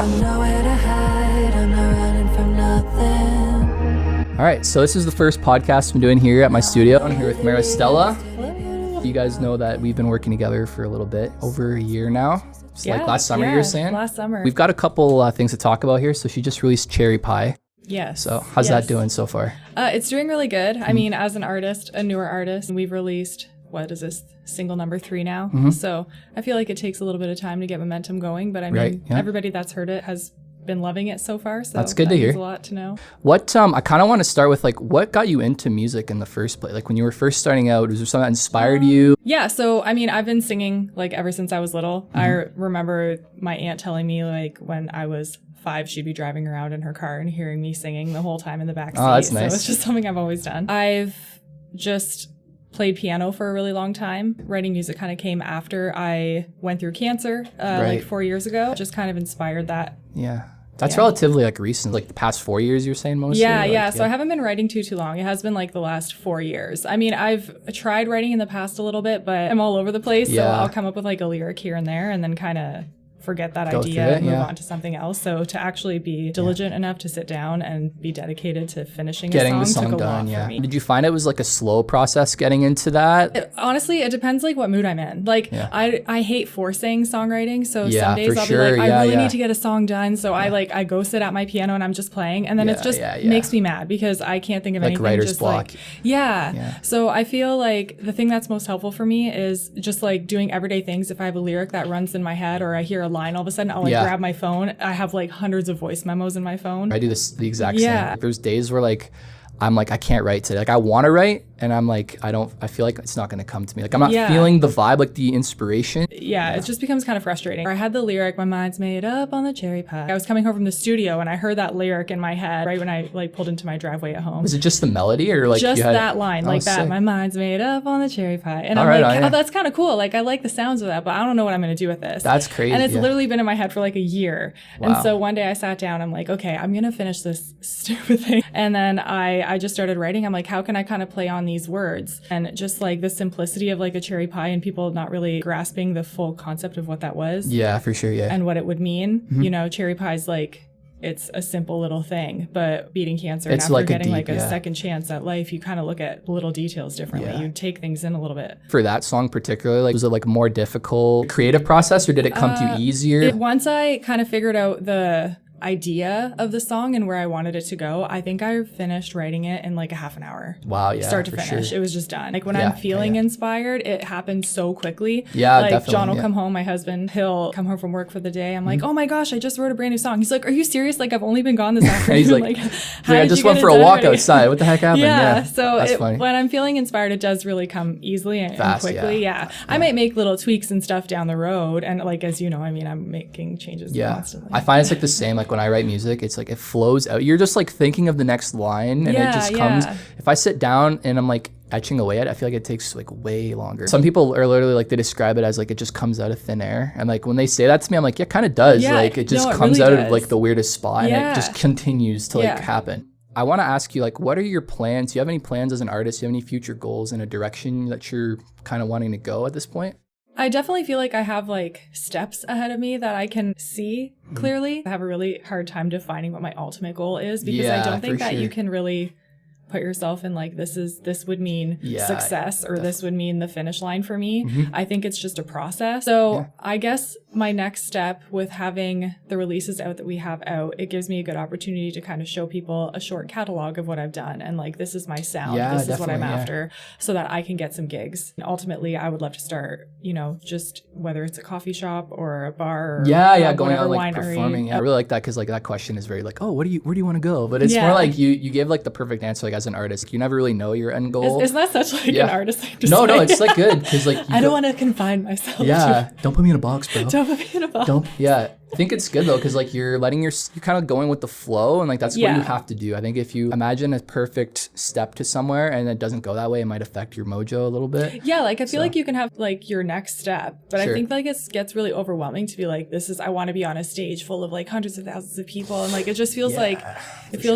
nowhere to hide, I'm not running from nothing. All right, so this is the first podcast I'm doing here at my studio. I'm here with Maristella. You guys know that we've been working together for a little bit, over a year now. It's like last summer, you were saying? Last summer. We've got a couple things to talk about here. So she just released Cherry Pie. Yes. So how's that doing so far? It's doing really good. I mean, as an artist, a newer artist, we've released, what is this, single number 3 now? So I feel like it takes a little bit of time to get momentum going. But I mean, everybody that's heard it has been loving it so far. So that's good to hear. Means a lot to know. What I kind of want to start with, like, what got you into music in the first place? Like when you were first starting out, was there something that inspired you? Yeah, so I mean, I've been singing like ever since I was little. I remember my aunt telling me, like, when I was 5, she'd be driving around in her car and hearing me singing the whole time in the back seat. Oh, that's nice. So it's just something I've always done. I've just played piano for a really long time. Writing music kind of came after I went through cancer like 4 years ago. Just kind of inspired that. Yeah. That's relatively like recent, like the past 4 years you're saying mostly? Yeah. So I haven't been writing too long. It has been like the last 4 years. I mean, I've tried writing in the past a little bit, but I'm all over the place. So I'll come up with like a lyric here and there and then kind of forget that idea and move on to something else. So to actually be diligent enough to sit down and be dedicated to finishing getting a the song song took a done. lot for me. Did you find it was like a slow process getting into that? Honestly, it depends like what mood I'm in. Like I hate forcing songwriting. So some days I'll be like, I really need to get a song done. So I go sit at my piano and I'm just playing, and then it just makes me mad because I can't think of anything. Writer's just block. So I feel like the thing that's most helpful for me is just like doing everyday things. If I have a lyric that runs in my head or I hear a line all of a sudden, I'll grab my phone. I have like hundreds of voice memos in my phone. I do the exact same. There's days where like I'm like, I can't write today. Like I want to write and I'm like, I feel like it's not going to come to me. Like I'm not feeling the vibe, like the inspiration. It just becomes kind of frustrating. I had the lyric, my mind's made up on the cherry pie. I was coming home from the studio and I heard that lyric in my head right when I like pulled into my driveway at home. Was it just the melody or like just that line, like that? Sick. My mind's made up on the cherry pie. And I'm like, oh, that's kind of cool. Like I like the sounds of that, but I don't know what I'm going to do with this. That's crazy. And it's literally been in my head for like a year. Wow. And so one day I sat down, I'm like, okay, I'm going to finish this stupid thing. And then I just started writing. I'm like, how can I kind of play on these words? And just like the simplicity of like a cherry pie and people not really grasping the full concept of what that was. Yeah, for sure. Yeah. And what it would mean. You know, cherry pie's like, it's a simple little thing, but beating cancer and after like getting a second chance at life, you kind of look at little details differently. You take things in a little bit. For that song particularly, like was it like a more difficult creative process or did it come to you easier? Once I kind of figured out the idea of the song and where I wanted it to go, I think I finished writing it in like a half an hour. Wow, start to finish. Sure. It was just done. Like when I'm feeling inspired, it happens so quickly. Yeah, like definitely. John will come home, my husband, he'll come home from work for the day. I'm like, oh my gosh, I just wrote a brand new song. He's like, are you serious? Like I've only been gone this afternoon. He's like I just went for a walk outside. What the heck happened? So when I'm feeling inspired, it does really come easily and quickly. I might make little tweaks and stuff down the road. And like, as you know, I mean, I'm making changes constantly. I find it's like the same, like when I write music, it's like it flows out. You're just like thinking of the next line and it just comes. If I sit down and I'm like etching away at it, I feel like it takes like way longer. Some people are literally like, they describe it as like it just comes out of thin air. And like when they say that to me, I'm like, yeah, it kind of does. Like it just comes really out of like the weirdest spot and it just continues to like happen. I want to ask you, like, what are your plans? Do you have any plans as an artist? Do you have any future goals in a direction that you're kind of wanting to go at this point? I definitely feel like I have like steps ahead of me that I can see clearly. I have a really hard time defining what my ultimate goal is because I don't think that you can really put yourself in like, this would mean success or this would mean the finish line for me. I think it's just a process. So I guess my next step with having the releases out that we have out, it gives me a good opportunity to kind of show people a short catalog of what I've done. And like, this is my sound. This is what I'm after so that I can get some gigs. And ultimately, I would love to start, you know, just whether it's a coffee shop or a bar or going out like performing. I really like that because like that question is very like, oh, where do you want to go? But it's more like you give like the perfect answer. Like as an artist, you never really know your end goal. Isn't that such like an artist thing to say? No, it's like good because like I don't want to confine myself. Don't put me in a box, bro. Don't put me in a box. I think it's good though because like you're kind of going with the flow and like that's what you have to do. I think if you imagine a perfect step to somewhere and it doesn't go that way, it might affect your mojo a little bit. Yeah, like I feel like you can have like your next step, but I think like it gets really overwhelming to be like, I want to be on a stage full of like hundreds of thousands of people, and like it just feels like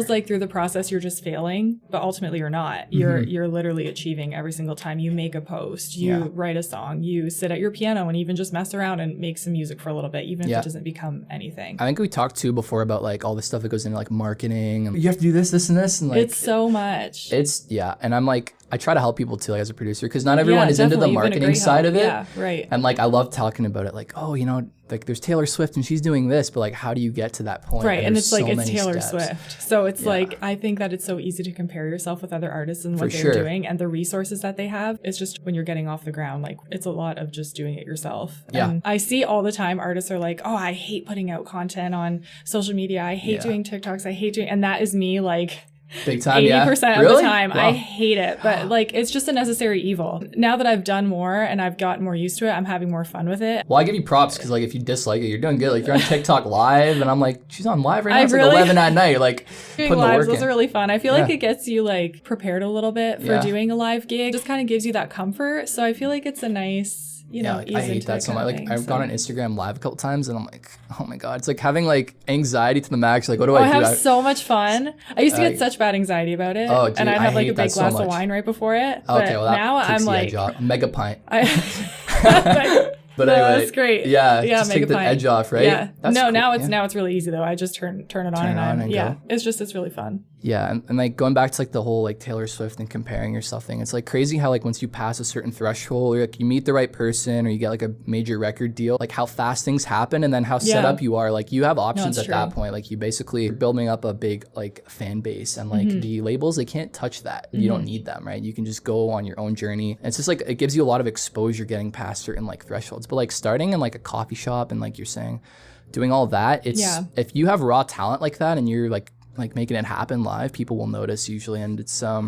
like through the process you're just failing, but ultimately you're not. You're literally achieving every single time you make a post, you write a song, you sit at your piano and even just mess around and make some music for a little bit, even if it doesn't become become anything. I think we talked too before about like all the stuff that goes into like marketing and you have to do this and this and like it's so much. It's and I'm like I try to help people too, like as a producer, because not everyone is into the marketing side of it. Yeah, right. And like I love talking about it, like, oh, you know, like there's Taylor Swift and she's doing this, but like how do you get to that point? Right, and it's like it's Taylor steps. Swift. So it's like I think that it's so easy to compare yourself with other artists and what they're doing and the resources that they have. It's just when you're getting off the ground, like it's a lot of just doing it yourself. Yeah. And I see all the time artists are like, oh, I hate putting out content on social media. I hate doing TikToks. I hate doing, and that is me like big time, 80% really? of the time. Wow. I hate it, but like it's just a necessary evil. Now that I've done more and I've gotten more used to it, I'm having more fun with it. Well, I give you props because like if you dislike it, you're doing good. Like you're on TikTok live, and I'm like, she's on live right now. It's like 11 at night. Like doing putting lives, the work those in. are really fun. I feel like it gets you like prepared a little bit for doing a live gig. It just kind of gives you that comfort. So I feel like it's a nice, you know, like, I hate that so much. Like I've gone on Instagram live a couple times and I'm like, oh my God, it's like having like anxiety to the max. Like what do I do? I have so much fun. I used to get such bad anxiety about it. Oh, dude, and I'd have like a big so glass of wine right before it. Okay, well that now takes I'm the like edge off. Mega pint. But anyway, that's great. Yeah, just take the edge off, right? Yeah. That's cool. Now it's really easy though. I just turn it on and go. It's really fun. Yeah, and like going back to like the whole like Taylor Swift and comparing yourself thing, it's like crazy how like once you pass a certain threshold or like you meet the right person or you get like a major record deal, like how fast things happen and then how set up you are. Like you have options at that point. Like you basically building up a big like fan base and like the labels, they can't touch that. You don't need them, right? You can just go on your own journey. And it's just like it gives you a lot of exposure getting past certain like thresholds. But like starting in like a coffee shop and like you're saying, doing all that, it's if you have raw talent like that and you're like making it happen live, people will notice usually. And it's a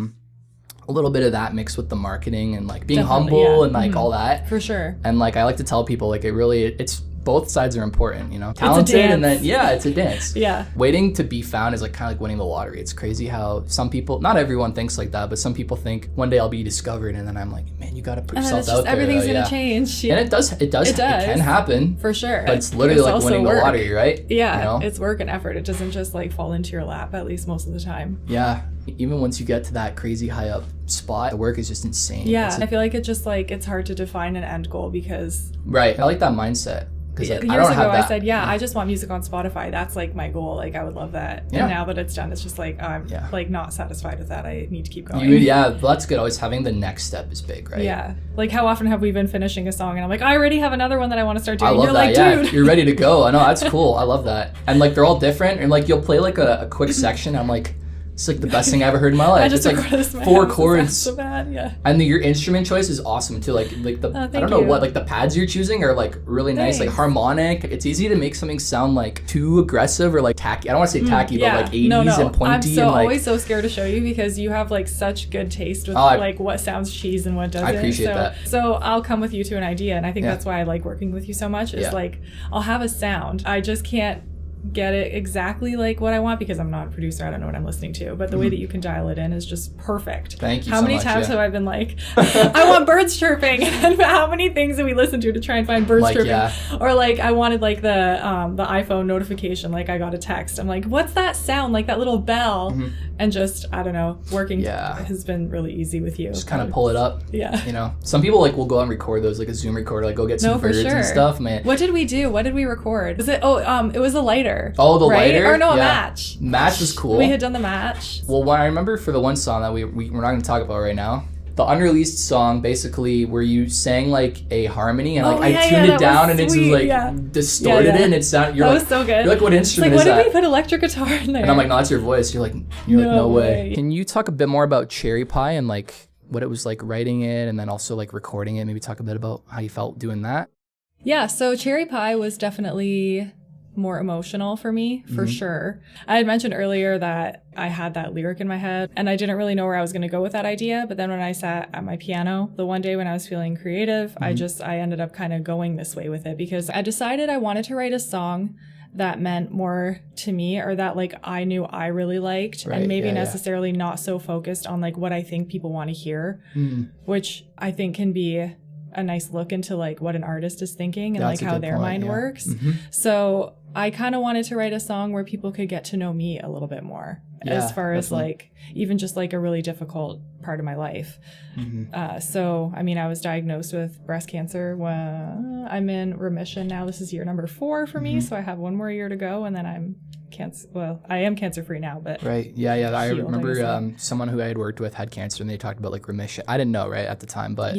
little bit of that mixed with the marketing and like being humble and like all that. For sure. And like I like to tell people like it's both sides are important, you know. Talented and then it's a dance. Yeah. Waiting to be found is like kind of like winning the lottery. It's crazy how some people, not everyone thinks like that, but some people think one day I'll be discovered, and then I'm like, man, you gotta put yourself out there. Everything's gonna change. And it does. It can happen for sure. But it's literally like winning the lottery, right? Yeah, you know? It's work and effort. It doesn't just like fall into your lap, at least most of the time. Yeah. Even once you get to that crazy high up spot, the work is just insane. Yeah, I feel like it just like it's hard to define an end goal because. Right. I like that mindset. Years ago, I said, I just want music on Spotify. That's like my goal. Like I would love that. Yeah. And now that it's done, it's just like I'm like not satisfied with that. I need to keep going. Well, that's good. Always having the next step is big, right? Yeah. Like how often have we been finishing a song and I'm like, I already have another one that I want to start doing. I love You're that. like, dude. You're ready to go. I know, that's cool. I love that. And like they're all different, and like you'll play like a quick section. And I'm like, it's like the best thing I ever heard in my life. It's like 4 chords. So bad, yeah. And your instrument choice is awesome too. Like the I don't know what, like the pads you're choosing are like really nice, like harmonic. It's easy to make something sound like too aggressive or like tacky. I don't want to say tacky, but like 80s and pointy. I'm and like, always so scared to show you because you have like such good taste with like what sounds cheese and what doesn't. I appreciate that. So I'll come with you to an idea, and I think that's why I like working with you so much. Is like I'll have a sound. I just can't get it exactly like what I want because I'm not a producer. I don't know what I'm listening to, but the way that you can dial it in is just perfect. Thank you. How many times have I been like, I want birds chirping, and how many things do we listen to try and find birds chirping? Or like I wanted like the iPhone notification, like I got a text. I'm like, what's that sound? Like that little bell, and just I don't know. Working has been really easy with you. Just kind of pull it up. Yeah. You know, some people like will go and record those like a Zoom recorder, like go get some birds and stuff. Man, what did we do? What did we record? Was it? It was a lighter. Oh, the lighter? Or no, a match. Match was cool. We had done the match. Well, what I remember for the one song that we're not going to talk about right now, the unreleased song basically where you sang like a harmony and like I tuned it down and it's like distorted it and it sounded. That was so good. You're like, what instrument is that? Like, what did we put electric guitar in there? And I'm like, no, that's your voice. You're like, no way. Can you talk a bit more about Cherry Pie and like what it was like writing it and then also like recording it? Maybe talk a bit about how you felt doing that. Yeah, so Cherry Pie was definitely more emotional for me, for sure. I had mentioned earlier that I had that lyric in my head and I didn't really know where I was going to go with that idea. But then when I sat at my piano the one day when I was feeling creative, I ended up kind of going this way with it because I decided I wanted to write a song that meant more to me or that like I knew I really liked and maybe necessarily not so focused on like what I think people want to hear, which I think can be a nice look into like what an artist is thinking and like how their mind works. Mm-hmm. So I kind of wanted to write a song where people could get to know me a little bit more, as far as like even just like a really difficult part of my life. Mm-hmm. So, I mean, I was diagnosed with breast cancer when I'm in remission now. This is year number 4 for me. So I have 1 more year to go, and then I'm I am cancer free now, but right. Yeah. I remember someone who I had worked with had cancer, and they talked about like remission. I didn't know right at the time, but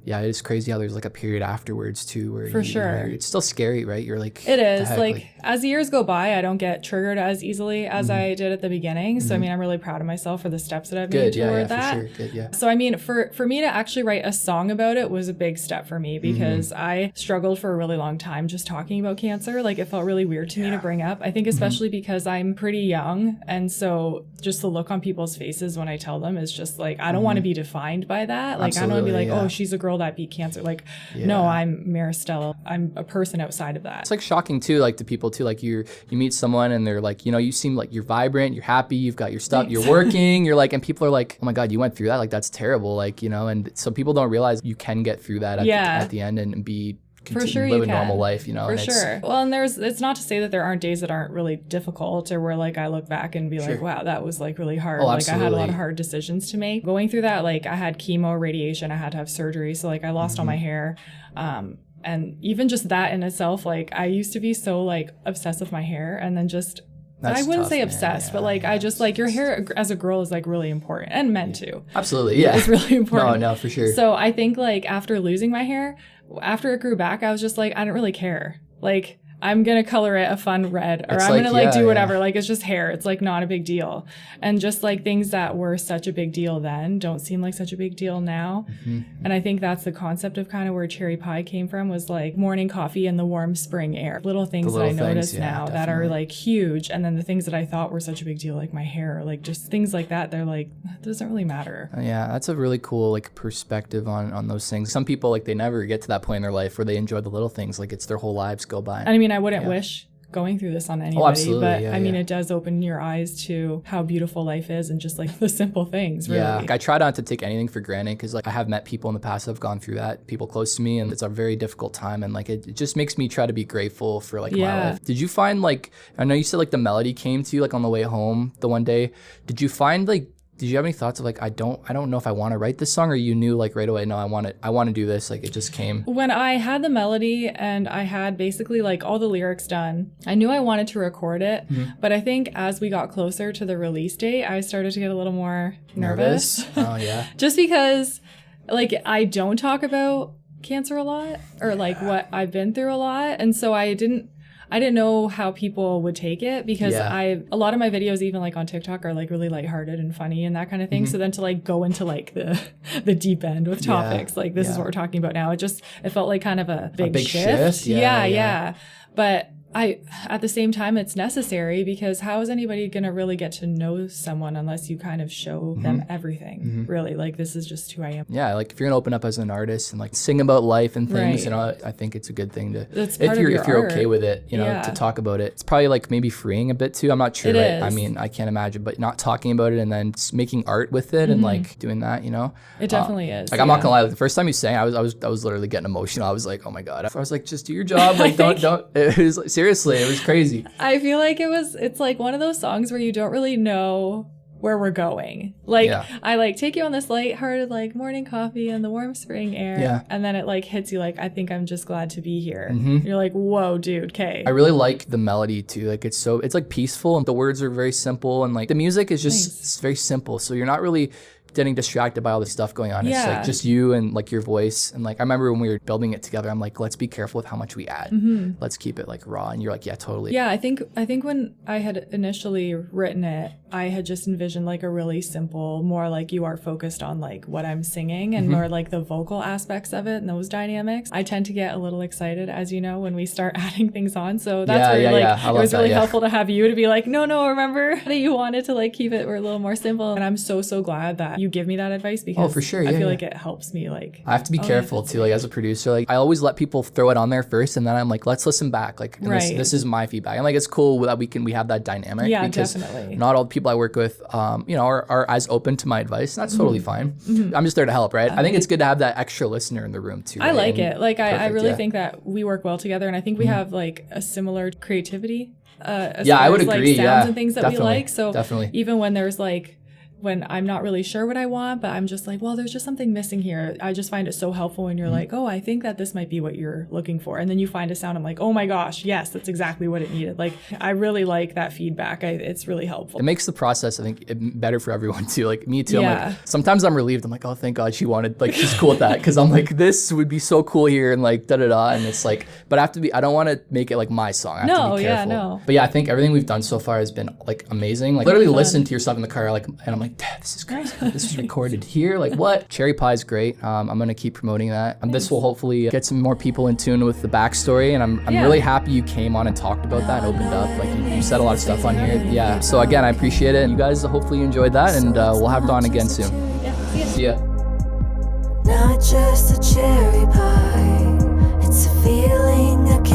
it's crazy how there's like a period afterwards too, where for sure it's still scary, right? You're like, it is like as the years go by, I don't get triggered as easily as I did at the beginning. So I mean, I'm really proud of myself for the steps that I've made toward that. For sure. Good, yeah. So I mean, for me to actually write a song about it was a big step for me, because I struggled for a really long time just talking about cancer. Like it felt really weird to me to bring up. I think especially because I'm pretty young, and so just the look on people's faces when I tell them is just like, I don't want to be defined by that. Like I don't want to be like, oh, she's a girl that beat cancer. Like, no, I'm Maristella. I'm a person outside of that. It's like shocking too, like to people too. Like you meet someone and they're like, you seem like you're vibrant, you're happy, you've got your stuff, you're working, you're like, and people are like, oh my God, you went through that. Like that's terrible. Like, and so people don't realize you can get through that at the end and be for sure, live a normal life, For sure. Well, and it's not to say that there aren't days that aren't really difficult, or where like I look back and be like, wow, that was like really hard. Like I had a lot of hard decisions to make. Going through that, like I had chemo, radiation, I had to have surgery. So like I lost all my hair. And even just that in itself, like I used to be so like obsessed with my hair, and then just I wouldn't say obsessed, but like I just like your hair as a girl is like really important, and men too. Absolutely, yeah. It's really important. No, for sure. So I think like after losing my hair, after it grew back, I was just like, I don't really care. Like I'm going to color it a fun red, or I'm going to like do whatever. Like it's just hair. It's like not a big deal. And just like things that were such a big deal then don't seem like such a big deal now. And I think that's the concept of kind of where cherry pie came from, was like morning coffee and the warm spring air. Little things that I notice now that are like huge. And then the things that I thought were such a big deal, like my hair, like just things like that, they're like, it doesn't really matter. Yeah, that's a really cool like perspective on those things. Some people like they never get to that point in their life where they enjoy the little things, like it's their whole lives go by. I mean, I wouldn't wish going through this on anybody, but I mean, it does open your eyes to how beautiful life is, and just like the simple things, really. Yeah, like, I try not to take anything for granted, because like I have met people in the past that have gone through that, people close to me, and it's a very difficult time, and like it just makes me try to be grateful for like my life. Did you find like, I know you said like the melody came to you like on the way home the one day, did you find like, did you have any thoughts of like, I don't know if I want to write this song, or you knew like right away, no, I want to do this, like it just came? When I had the melody and I had basically like all the lyrics done, I knew I wanted to record it, but I think as we got closer to the release date, I started to get a little more nervous. Oh yeah. Just because like I don't talk about cancer a lot, or like what I've been through a lot, and so I didn't know how people would take it, because a lot of my videos, even like on TikTok, are like really lighthearted and funny and that kind of thing. So then to like go into like the deep end with topics, like this is what we're talking about now, it felt like kind of a big shift. Yeah. But at the same time, it's necessary, because how is anybody going to really get to know someone unless you kind of show them everything, really? Like, this is just who I am. Yeah, like if you're going to open up as an artist and like sing about life and things, I think it's a good thing to, if you're okay with it, to talk about it. It's probably like maybe freeing a bit too. I'm not sure, it is. I mean, I can't imagine, but not talking about it and then making art with it and like doing that, It definitely is. Like, I'm not going to lie, the first time you sang, I was literally getting emotional. I was like, oh my God. I was like, just do your job. Like, don't. It was like, seriously, it was crazy. I feel like it's like one of those songs where you don't really know where we're going. Like, I like take you on this lighthearted like morning coffee and the warm spring air, and then it like hits you like, I think I'm just glad to be here. You're like, whoa, dude, okay. I really like the melody too. Like it's like peaceful, and the words are very simple, and like the music is just it's very simple, so you're not really getting distracted by all this stuff going on. It's like just you and like your voice. And like I remember when we were building it together, I'm like, let's be careful with how much we add. Let's keep it like raw. And you're like, yeah, totally. Yeah, I think when I had initially written it, I had just envisioned like a really simple, more like you are focused on like what I'm singing and more like the vocal aspects of it and those dynamics. I tend to get a little excited, as you know, when we start adding things on. So that's where it was really helpful to have you to be like, no, remember that you wanted to like keep it a little more simple. And I'm so glad that you give me that advice, because for sure, I feel like it helps me. Like, I have to be careful too, like as a producer, like I always let people throw it on there first, and then I'm like, let's listen back, like this is my feedback. And like it's cool that we have that dynamic, because definitely not all people people I work with, you know, are as open to my advice. And that's totally fine. I'm just there to help, right? I think it's good to have that extra listener in the room too. I right? like it. Like I really think that we work well together, and I think we have like a similar creativity. As I would as, agree. Like, sounds and things that we like. So definitely. Even when there's like, when I'm not really sure what I want, but I'm just like, well, there's just something missing here. I just find it so helpful when you're like, oh, I think that this might be what you're looking for. And then you find a sound. I'm like, oh my gosh, yes, that's exactly what it needed. Like, I really like that feedback. It's really helpful. It makes the process, I think, better for everyone too. Like me too. Yeah. I'm like, sometimes I'm relieved. I'm like, oh, thank God she wanted, like, she's cool with that. Cause I'm like, this would be so cool here and like da-da-da. And it's like, but I don't want to make it like my song. I have to be careful. No. But yeah, I think everything we've done so far has been like amazing. Like literally listen to your stuff in the car, like, and I'm like, Dad, this is crazy. This is recorded here. Like what? Cherry Pie is great. I'm gonna keep promoting that. This will hopefully get some more people in tune with the backstory. And I'm really happy you came on and talked about that and opened up. Like you said a lot of stuff on here. Yeah. So again, I appreciate it. You guys hopefully enjoyed that, and we'll have it on again soon. Yeah. See ya. Not just a cherry pie, it's a feeling I can't